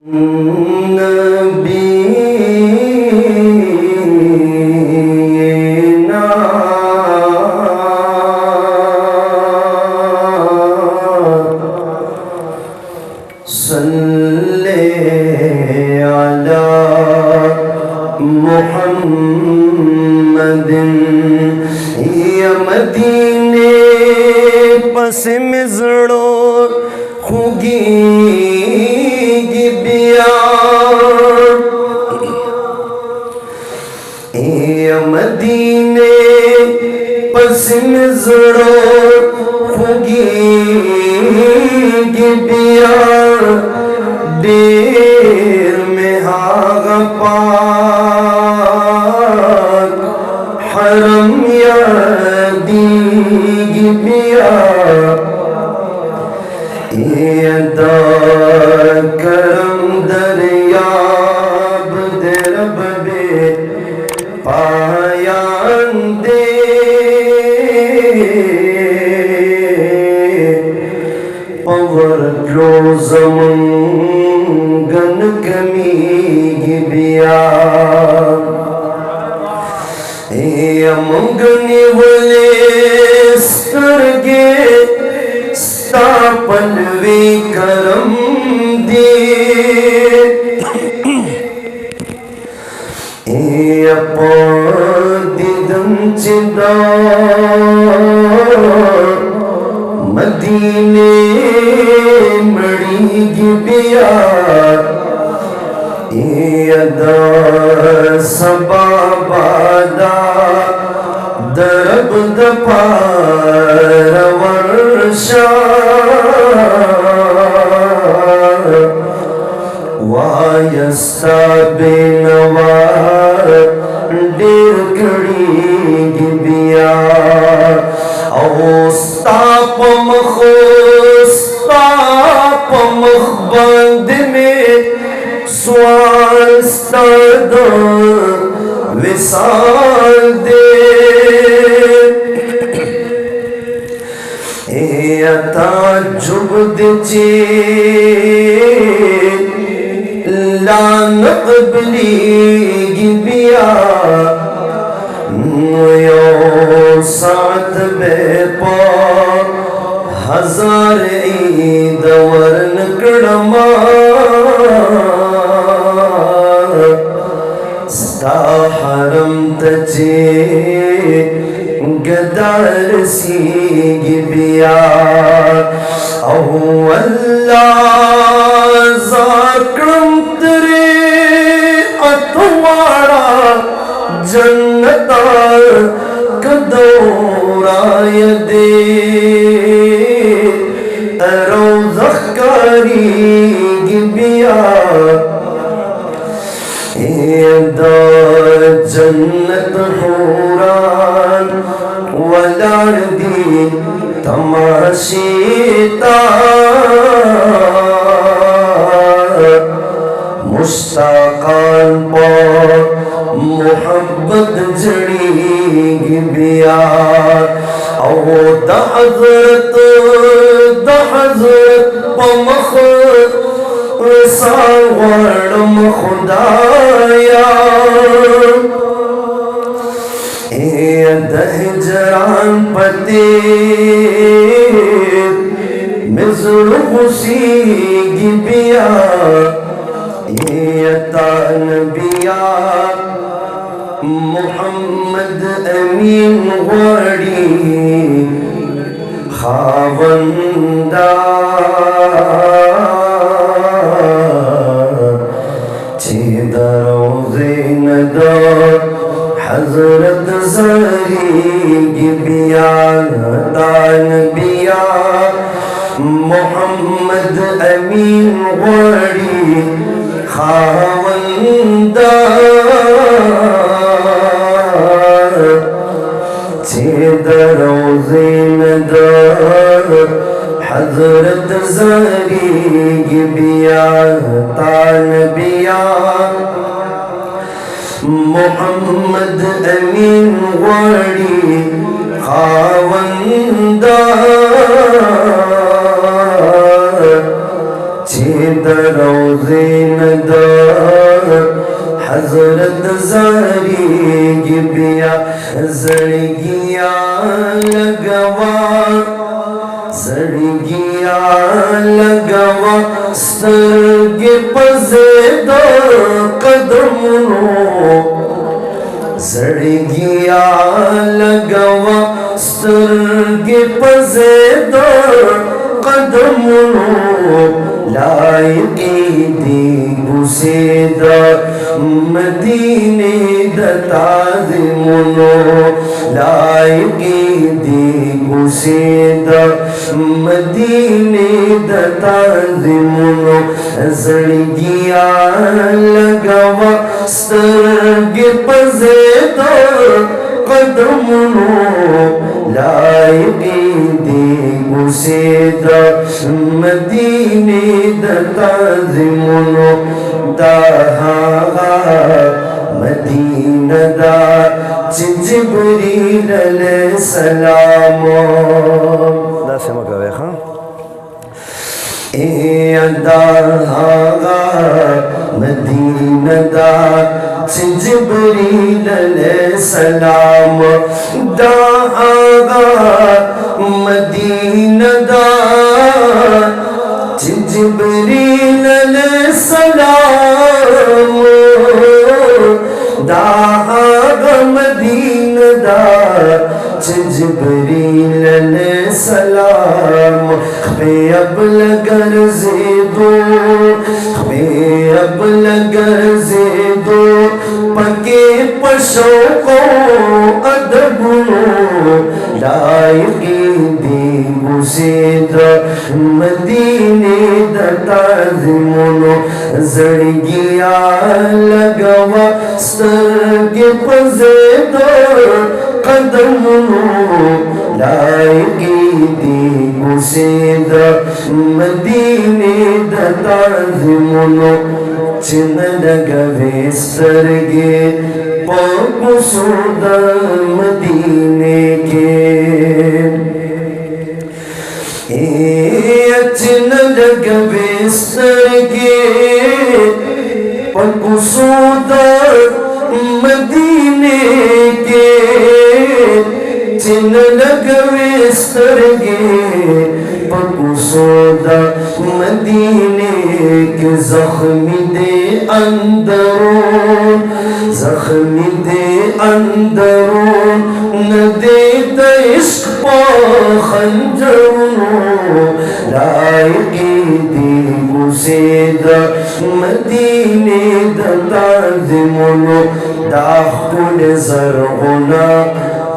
नबीना सल्ले अला मुहम्मदिन या मदीने पस मिज़ड़ो खुगी मदीने पस मिज़ड़ो खुगी गिबिया देर में हागा पाक हरम या दी गिबिया यदा करम दरियाब दरब बे पायान दे पवर रोज़मन गन कमी गिबिया अमगने वाले सरगे स्थापन वे करम दे दिदम चिदा मदीने मड़ी गिबिया यदा सबाबादा दरब दपार वर्षा वायस्ता बेनवार डेर कड़ी गिबिया औस्ताप मखबंद में स्वास्थद विसाल दे ताजुब चे लान कबली गिबिया यो साथ बेपा हजार ईद वरन कड़मा sta haram तचे गदार सी गिबिया अल्लाह जाक्रम तेरे अतवाड़ा जन्नता कदौराय दे रोज़कारी गिबिया जन्नत हुरान वलार दी तमाशीता मुश्ताकान पर मोहब्बत जड़ी गिबिया औ दहज़रत पमख सावरम खुदाया दहजरान पते मिज़र खुशी गिबिया नबिया मोहम्मद अमीन वाड़ी खावंदा हज़रत ज़री गिबिया नबिया मोहम्मद अमीन वाड़ी खावंदा हज़रत ज़री गिबिया नबिया मोहम्मद अमीन वाड़ी खावंदा दरोज़े नदा हजरत ज़ारी गिबिया ज़ड़गिया लगवा ज़ड़गिया लगवा सरगे पज़ेदा कदमनो ज़ड़गिया लगवा सरगे पज़ेदा कदमनो लायकी दी गुसेदा मदीने दताज़िमुनो लायकी दी गुसेदा मदीने दताज़िमुनो ज़ड़गिया लगवा सरगे पज़ेदा कदमनो लायकी दी गुसेदा मदीने दताज़िमुनो दाहा मदीना दा जिब्रील अलैहिस्सलाम दा से मगवे खां ए दाहा मदीना दा जिब्रील अलैहिस्सलाम दाहा मदीना दा जिब्रील अलैहिस्सलाम दाहा मदीना दा जिब्रील अलैहिस्सलाम बे अब लगर ज़ेदो बे अब लगर ज़ेदो पके पशो को अदबनो लायकी दी गुसेदा मदीने दताज़िमुनो ज़ड़गिया लगवा सरगे पज़ेदा कदमनो लायकी दी गुसेदा मदीने दताज़िमुनो चिन लगवे सरगे पकुसुदा मदीने के चिन लगवे सरगे पकुसुदा मदीने के चिन लगवे सरगे पकुसुदा मदीने के ज़ख्मी दे अंदरों ज़ख्मी दे अंदरों न देता इश्क पा खंजरों लायकी दी गुसेदा मदीने दताज़िमुनो दाखुल ज़रगुना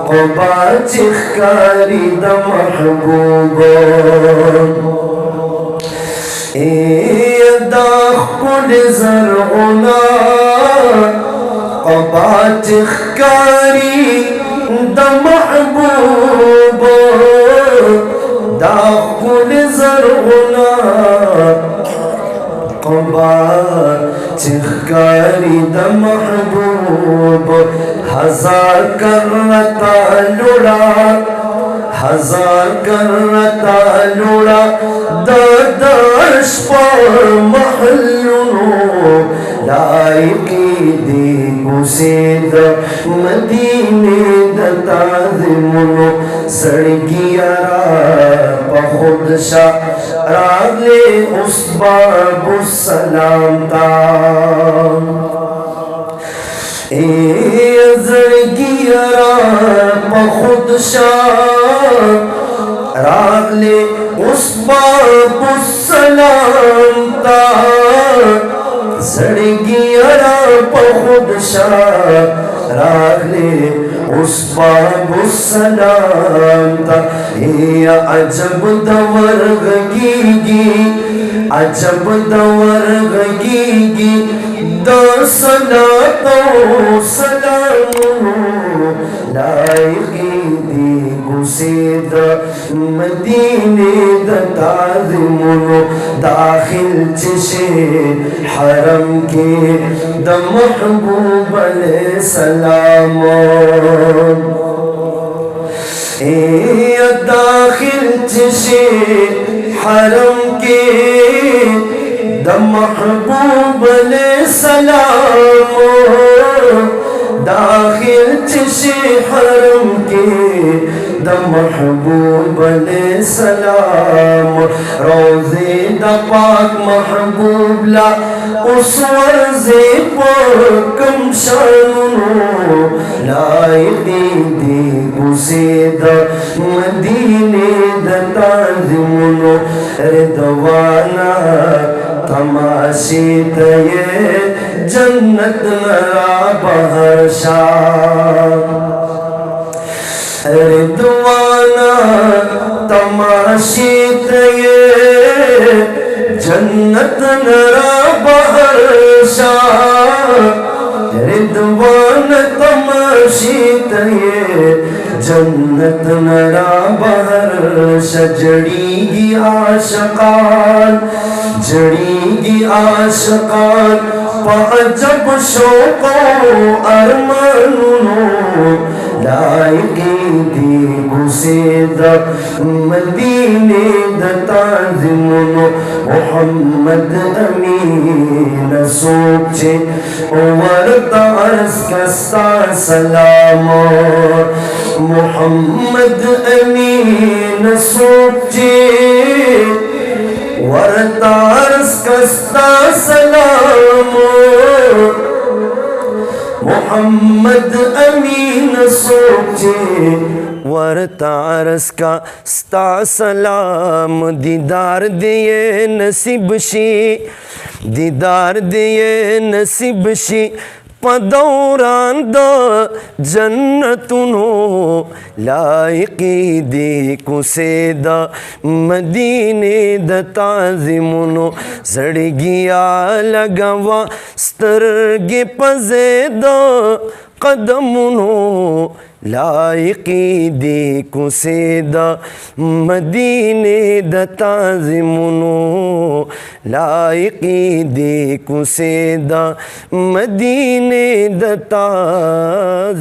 क़बा चिख्कारी द महबूबा दाखुल ज़रगुना क़बा चिख्कारी द महबूबा दाखुल ज़रगुना क़बा चिख्कारी द महबूब हजार करता लुड़ा हजार करता लुड़ा दर्श पर महलुनो लायकी दी गुसेदा मदीने दताज़िमुनो ज़ड़गिया बखुद रागले उस बाबु सलाम ता ज़ड़गिया बखुद रागले उस बाबु सलाम ता ज़ड़गिया बखुद रागले उस बाबु सलाम ता अजब दवर गीगी अजब दवर गीगी सलातो सलाम लायकी दी गुसेदा मदीने दताज़िमुनो दाखिल चशे हरम के द महबूब अलैहिस्सलाम दाखिल चशे हरम के द महबूब अलैहिस्सलाम दाखिल चशे हरम के द महबूब अलैहिस्सलाम रोज़े द पाक महबूब ला उस वर्ज़े पर कम शानुनो लायकी दी गुसे द मदीने द ताज़मुनो रिदवाना तमाशे तये जन्नत नरा बहरशा रिदवाना तमाशे तये जन्नत नरा बहरशा रिदवान तमाशे तये जन्नत नरा बहरशा जड़ीगी आशकान जड़ीगी आशकान पाजब शोको अरमानुनो लायकी दी गुसे द मदीने द ताज़मुनो मोहम्मद अमीन सोचे वरता अर्ज़ कस्ता सलाम मोहम्मद अमीन सोचे वरता अर्ज़ कस्ता सलाम मोहम्मद अमीन सोचे वरता अर्ज़ का स्ता सलाम दीदार दिए नसीब शी दीदार दिए नसीब शी पदौरान द जन्नतुनो लायकी दी कुसे द मदीने द ताज़मुनो जड़गिया लगवा स्तरगे पजे द कदमुनो लायकी दी कुसे द मदीने द ताज़मुनो लायकी दी कुसे द मदीने द ताज़मुनो।